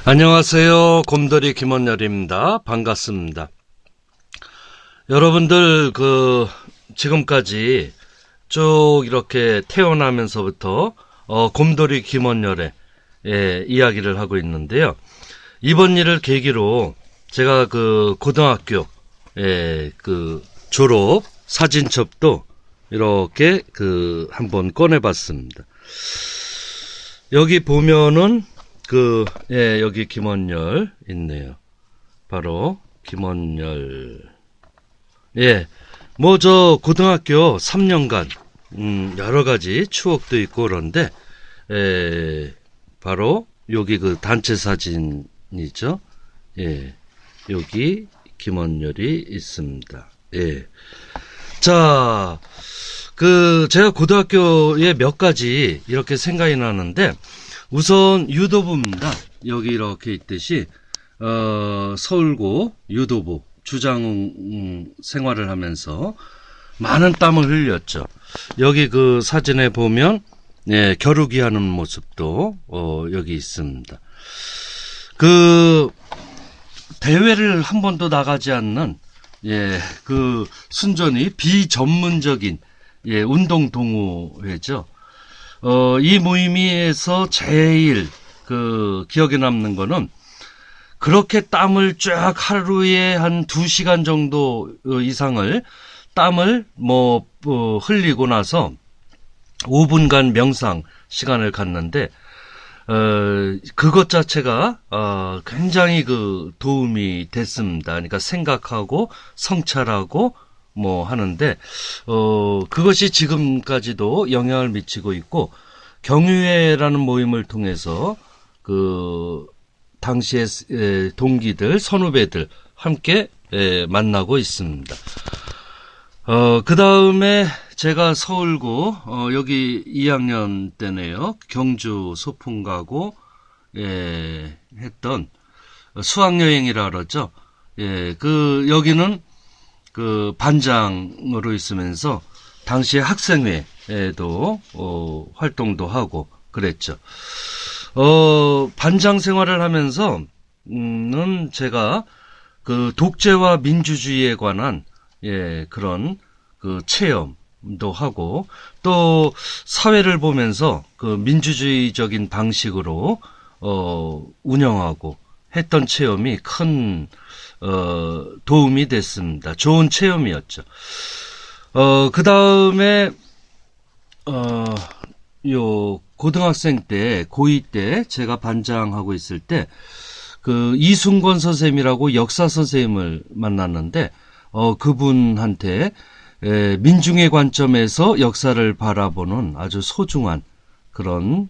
안녕하세요. 곰돌이 김원열입니다. 반갑습니다. 여러분들 지금까지 쭉 이렇게 태어나면서부터 곰돌이 김원열의 이야기를 하고 있는데요. 이번 일을 계기로 제가 고등학교 졸업 사진첩도 이렇게 한번 꺼내봤습니다. 여기 보면은 여기 김원열 있네요. 바로 김원열. 고등학교 3년간 여러 가지 추억도 있고 그런데 바로 여기 단체 사진이죠. 여기 김원열이 있습니다. 자, 제가 고등학교에 몇 가지 이렇게 생각이 나는데, 우선 유도부입니다. 여기 이렇게 있듯이 서울고 유도부 주장 생활을 하면서 많은 땀을 흘렸죠. 여기 사진에 보면 겨루기 하는 모습도 여기 있습니다. 대회를 한 번도 나가지 않는 순전히 비전문적인 운동 동호회죠. 이 모임에서 제일 기억에 남는 거는, 그렇게 땀을 쫙 하루에 한 2시간 정도 이상을 땀을 흘리고 나서 5분간 명상 시간을 갖는데, 그것 자체가 굉장히 도움이 됐습니다. 그러니까 생각하고 성찰하고 하는데, 그것이 지금까지도 영향을 미치고 있고, 경유회라는 모임을 통해서 당시에 동기들, 선후배들 함께 만나고 있습니다. 그 다음에 제가 서울고, 여기 2학년 때네요. 경주 소풍 가고, 했던 수학여행이라 그러죠. 여기는 반장으로 있으면서 당시에 학생회에도 활동도 하고 그랬죠. 반장 생활을 하면서 제가 독재와 민주주의에 관한 그런 체험도 하고, 또 사회를 보면서 민주주의적인 방식으로 운영하고 했던 체험이 큰 도움이 됐습니다. 좋은 체험이었죠. 그 다음에, 고등학생 때, 고2 때 제가 반장하고 있을 때, 이순권 선생님이라고 역사 선생님을 만났는데, 그분한테 민중의 관점에서 역사를 바라보는 아주 소중한 그런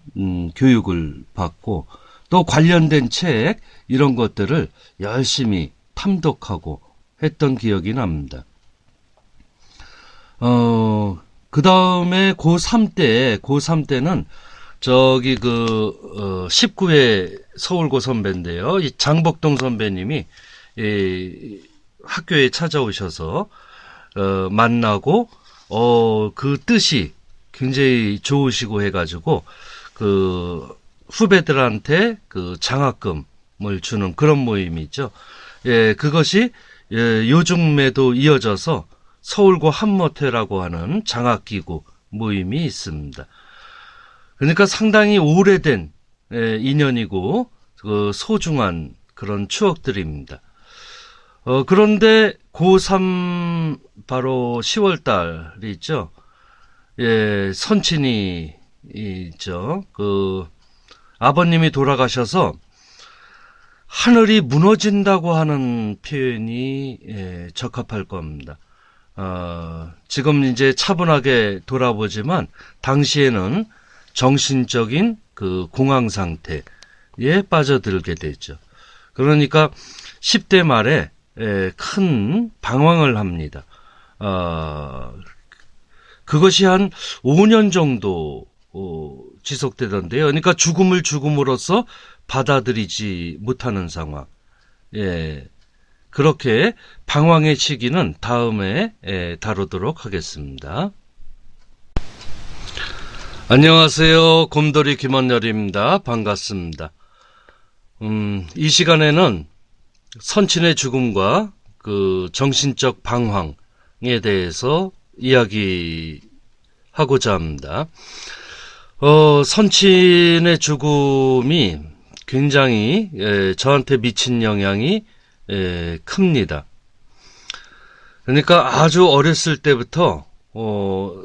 교육을 받고, 또 관련된 책, 이런 것들을 열심히 탐독하고 했던 기억이 납니다. 그 다음에 고3 때는 저기 19회 서울고 선배인데요. 이 장복동 선배님이 학교에 찾아오셔서 만나고 그 뜻이 굉장히 좋으시고 해가지고 후배들한테 장학금을 주는 그런 모임이 있죠. 그것이 요즘에도 이어져서 서울고 한모태라고 하는 장학기구 모임이 있습니다. 그러니까 상당히 오래된 인연이고 소중한 그런 추억들입니다. 그런데 고3 바로 10월 달이 있죠. 선친이 있죠. 아버님이 돌아가셔서 하늘이 무너진다고 하는 표현이 적합할 겁니다. 지금 이제 차분하게 돌아보지만 당시에는 정신적인 공황 상태에 빠져들게 되죠. 그러니까 10대 말에 큰 방황을 합니다. 그것이 한 5년 정도 지속되던데요. 그러니까 죽음을 죽음으로써 받아들이지 못하는 상황. 그렇게 방황의 시기는 다음에 다루도록 하겠습니다. 안녕하세요. 곰돌이 김원열입니다. 반갑습니다. 이 시간에는 선친의 죽음과 그 정신적 방황에 대해서 이야기하고자 합니다. 선친의 죽음이 굉장히 저한테 미친 영향이 큽니다. 그러니까 아주 어렸을 때부터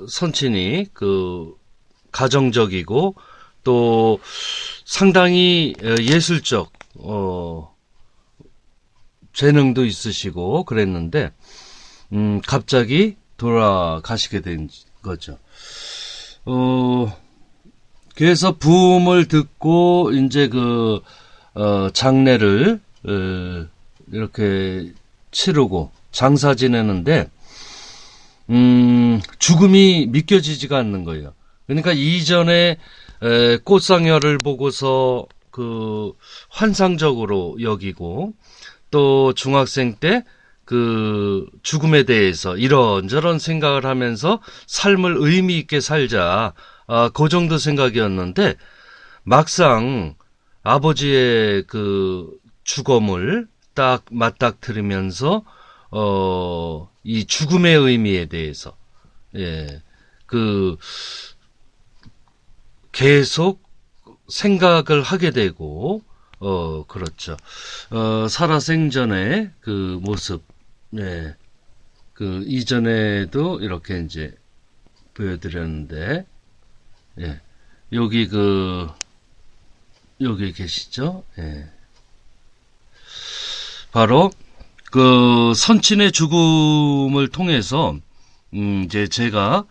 선친이 그 가정적이고 또 상당히 예술적 재능도 있으시고 그랬는데 갑자기 돌아가시게 된 거죠. 그래서 부음을 듣고 이제 그 장례를 이렇게 치르고 장사 지내는데 죽음이 믿겨지지가 않는 거예요. 그러니까 이전에 꽃상여를 보고서 그 환상적으로 여기고 또 중학생 때 그 죽음에 대해서 이런저런 생각을 하면서 삶을 의미 있게 살자. 그 정도 생각이었는데 막상 아버지의 그 죽음을 딱 맞닥뜨리면서 이 죽음의 의미에 대해서 계속 생각을 하게 되고 그렇죠. 살아생전의 그 모습, 그 이전에도 이렇게 이제 보여드렸는데, 여기 여기 계시죠? 바로 그 선친의 죽음을 통해서 이제 제가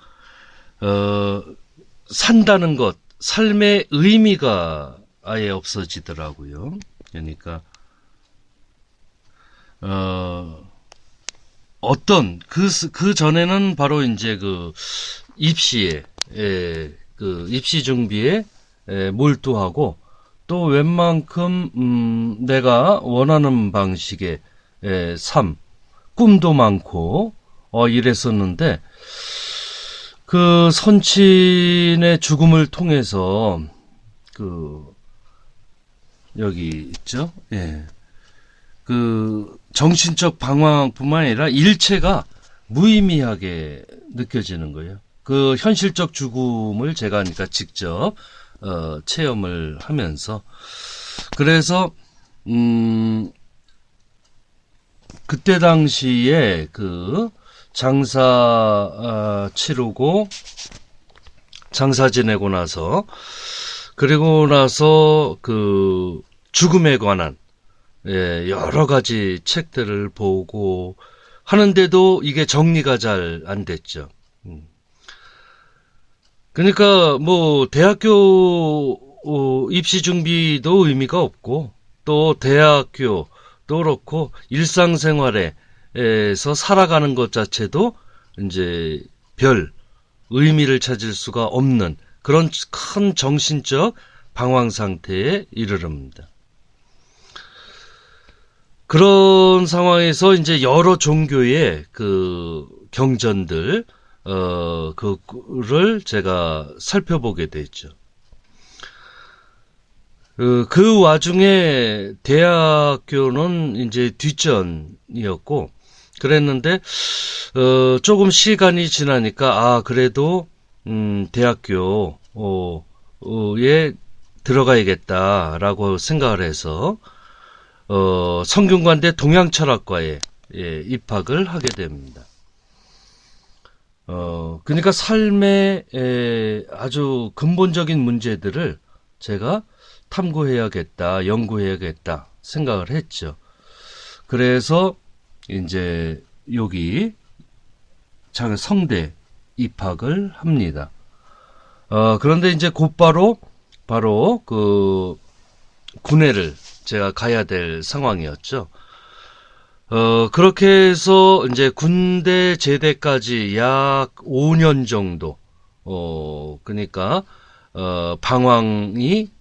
산다는 것, 삶의 의미가 아예 없어지더라고요. 그러니까 어떤 그 전에는 바로 이제 그 입시에 그 입시 준비에 몰두하고 또 웬만큼 내가 원하는 방식의 삶, 꿈도 많고 이랬었는데 그 선친의 죽음을 통해서 그 여기 있죠. 그 정신적 방황뿐만 아니라 일체가 무의미하게 느껴지는 거예요. 그 현실적 죽음을 제가 그러니까 직접 체험을 하면서 그래서 그때 당시에 그 장사 치르고 장사 지내고 나서 그리고 나서 그 죽음에 관한 여러 가지 책들을 보고 하는데도 이게 정리가 잘 안 됐죠. 그러니까 뭐 대학교 입시 준비도 의미가 없고 또 대학교도 그렇고 일상생활에서 살아가는 것 자체도 이제 별 의미를 찾을 수가 없는 그런 큰 정신적 방황 상태에 이르릅니다. 그런 상황에서 이제 여러 종교의 그 경전들, 그를 제가 살펴보게 됐죠. 그 와중에 대학교는 이제 뒷전이었고, 그랬는데, 조금 시간이 지나니까, 그래도, 대학교에 들어가야겠다라고 생각을 해서, 성균관대 동양철학과에 입학을 하게 됩니다. 그러니까 삶의 아주 근본적인 문제들을 제가 탐구해야겠다, 연구해야겠다 생각을 했죠. 그래서 이제 여기 성대 입학을 합니다. 그런데 이제 곧바로 그 군회를 제가 가야 될 상황이었죠. 그렇게 해서 이제 군대 제대까지 약 5년 정도, 그러니까, 방황이,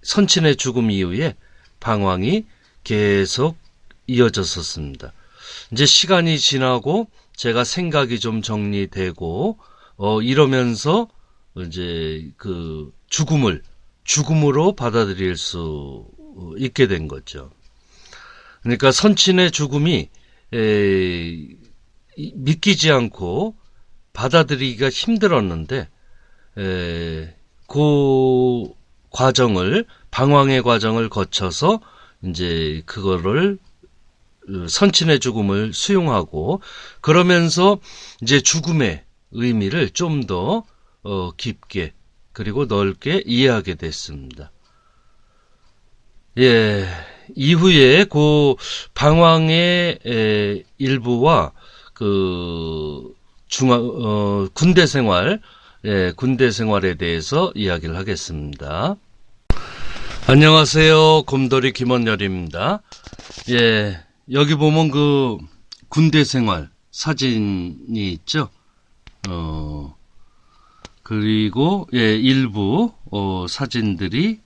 선친의 죽음 이후에 방황이 계속 이어졌었습니다. 이제 시간이 지나고 제가 생각이 좀 정리되고, 이러면서 이제 그 죽음을 죽음으로 받아들일 수 있게 된 거죠. 그러니까 선친의 죽음이 믿기지 않고 받아들이기가 힘들었는데 그 과정을 방황의 과정을 거쳐서 이제 그거를 선친의 죽음을 수용하고 그러면서 이제 죽음의 의미를 좀 더 깊게 그리고 넓게 이해하게 됐습니다. 예, 이후에 그 방황의 일부와 그 군대 생활, 군대 생활에 대해서 이야기를 하겠습니다. 안녕하세요. 곰돌이 김원열입니다. 예, 여기 보면 그 군대 생활 사진이 있죠. 그리고 일부 사진들이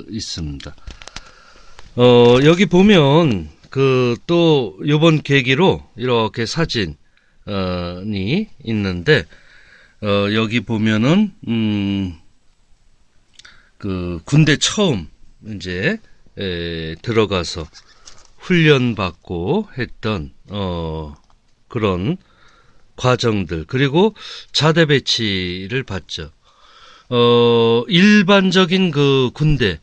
있습니다. 여기 보면 또 이번 계기로 이렇게 사진이 있는데 여기 보면은 군대 처음 이제 들어가서 훈련 받고 했던 그런 과정들 그리고 자대 배치를 받죠. 일반적인 그 군대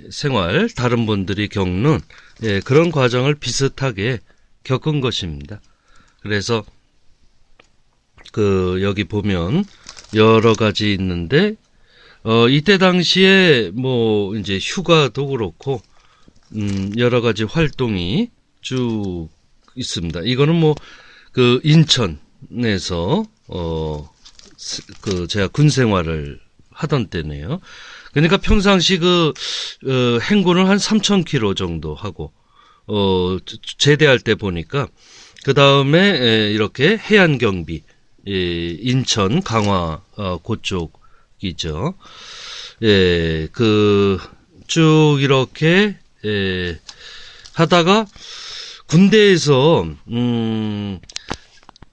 생활 다른 분들이 겪는 그런 과정을 비슷하게 겪은 것입니다. 그래서 여기 보면 여러 가지 있는데 이때 당시에 뭐 이제 휴가도 그렇고 여러 가지 활동이 쭉 있습니다. 이거는 뭐 인천에서 제가 군 생활을 하던 때네요. 그러니까 평상시 행군을 한 3,000km 정도 하고 제대할 때 보니까 그 다음에 이렇게 해안 경비 인천 강화 그쪽이죠. 쭉 이렇게 하다가 군대에서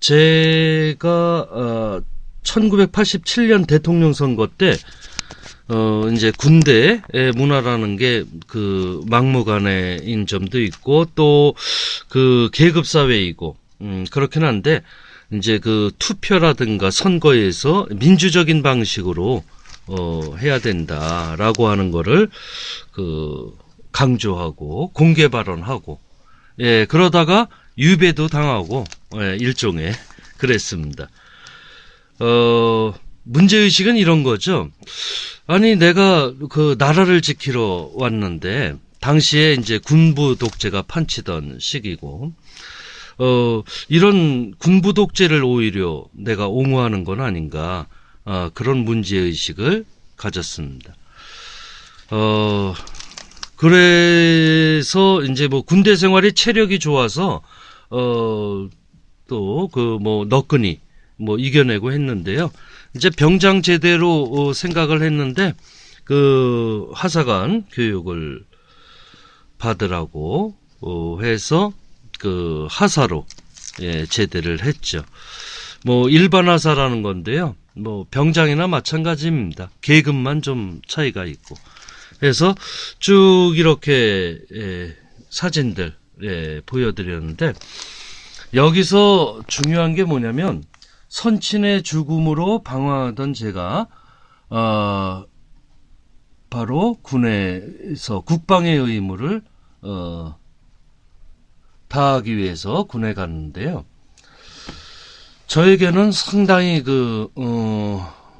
제가 1987년 대통령 선거 때 이제 군대 문화라는 게 막무가내인 점도 있고 또 계급 사회이고 그렇긴 한데 이제 투표라든가 선거에서 민주적인 방식으로 해야 된다라고 하는 거를 강조하고 공개 발언하고 그러다가 유배도 당하고 일종의 그랬습니다. 문제의식은 이런 거죠. 아니, 내가 나라를 지키러 왔는데, 당시에 이제 군부 독재가 판치던 시기고, 이런 군부 독재를 오히려 내가 옹호하는 건 아닌가, 그런 문제의식을 가졌습니다. 그래서 이제 군대 생활이 체력이 좋아서, 너끈히, 이겨내고 했는데요. 이제 병장 제대로 생각을 했는데 하사관 교육을 받으라고 해서 하사로 제대를 했죠. 일반 하사라는 건데요. 병장이나 마찬가지입니다. 계급만 좀 차이가 있고. 그래서 쭉 이렇게 사진들 보여드렸는데 여기서 중요한 게 뭐냐면 선친의 죽음으로 방황하던 제가 바로 군에서 국방의 의무를 다하기 위해서 군에 갔는데요. 저에게는 상당히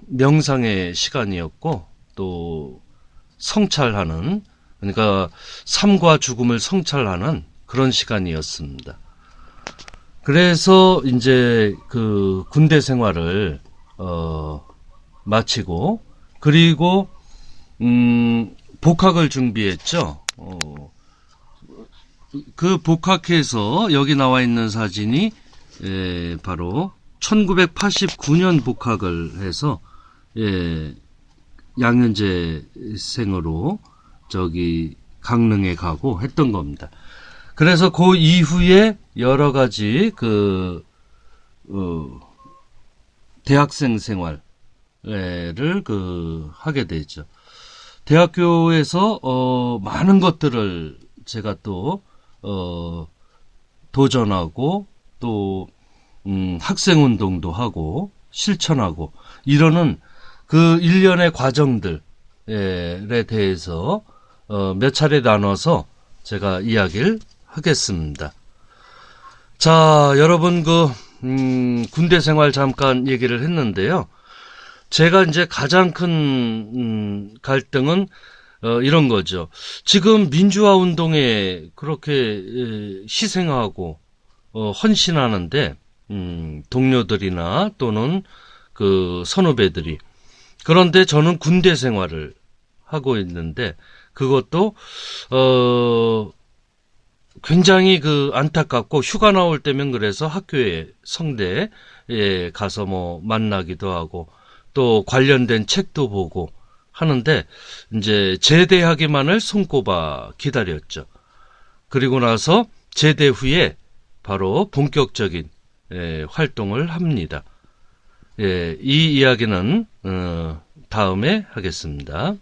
명상의 시간이었고 또 성찰하는 그러니까 삶과 죽음을 성찰하는 그런 시간이었습니다. 그래서 이제 군대 생활을 마치고 그리고 복학을 준비했죠. 복학해서 여기 나와 있는 사진이 바로 1989년 복학을 해서 양현재생으로 강릉에 가고 했던 겁니다. 그래서 그 이후에 여러 가지 대학생 생활을 하게 되죠. 대학교에서 많은 것들을 제가 또 도전하고 또 학생운동도 하고 실천하고 이러는 그 일련의 과정들에 대해서 몇 차례 나눠서 제가 이야기를 하겠습니다. 자, 여러분 군대 생활 잠깐 얘기를 했는데요. 제가 이제 가장 큰 갈등은 이런 거죠. 지금 민주화 운동에 그렇게 희생하고 헌신하는데 동료들이나 또는 그 선후배들이, 그런데 저는 군대 생활을 하고 있는데 그것도 굉장히 안타깝고, 휴가 나올 때면 그래서 학교에 성대에 가서 만나기도 하고 또 관련된 책도 보고 하는데 이제 제대하기만을 손꼽아 기다렸죠. 그리고 나서 제대 후에 바로 본격적인 활동을 합니다. 이 이야기는 다음에 하겠습니다.